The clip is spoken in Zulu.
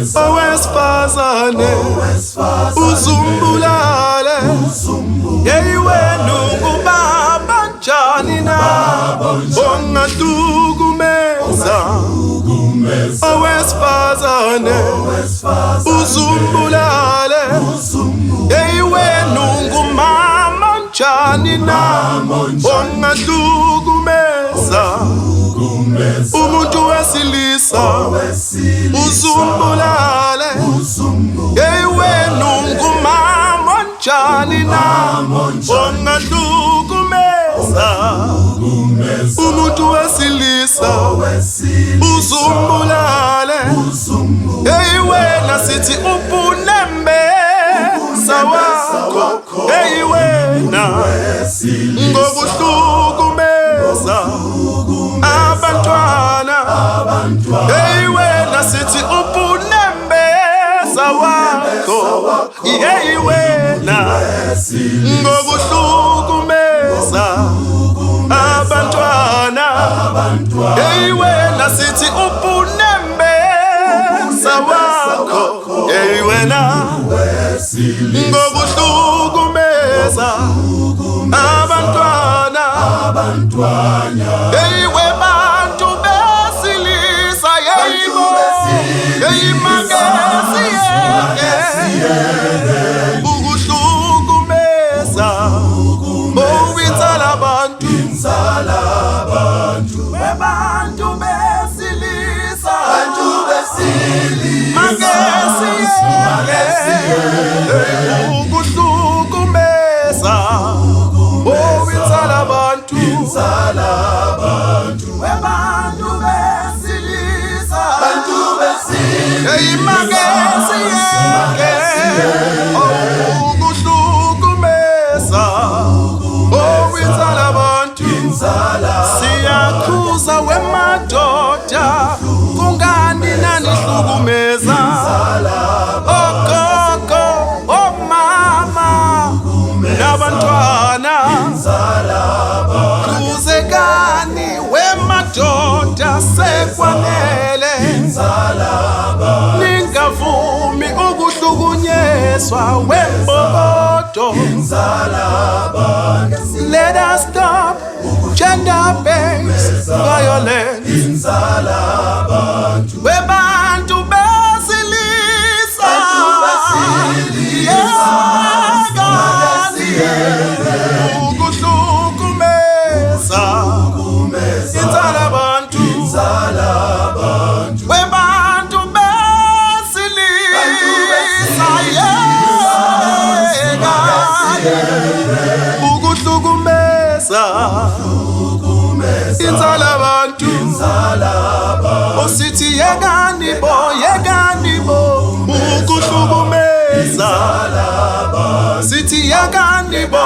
owesifazane uzumbulale yeyi wena ungubaba njani na ongahlukumeza owesifazane uzumbulale yeyi wena ungumama njani na ongahlukumeza umuntu wesilisa uzumbulale yeyi wena ungumama njani na ongahlukumeza umuntu wesilisa uzumbulale yeyi wena sithi ubunemeza wakho yeyi wena ngokuhlukumeza abantwana yeyi wena sithi ubunemeza wakho yeyi wena ngokuhlukumeza abantwana yeyi wena sithi ubunemeza wakho yeyi wena ngokuhlukumeza abantwana yeyi webantu besilisa yeyi magesi ukuhlukumeza inzala abantu webantu besilisa magesi ukuhlukumeza inzala abantu webantu besilisa yeyi magesi ukuhlukumeza inzala abantu siyakhuza wemadoda kungani nanihlukumeza ogogo omama nabantwana khuzekani wemadoda sekwanele ningavumi ukuhlukunyezwa wembokodo. Let us stop gender-based violence. Webantu besilisa ukuhlukumeza inzala abantu webantu besilisa ukuhlukumeza inzala abantu osithi yekani bo ukuhlukumeza sithi yekani bo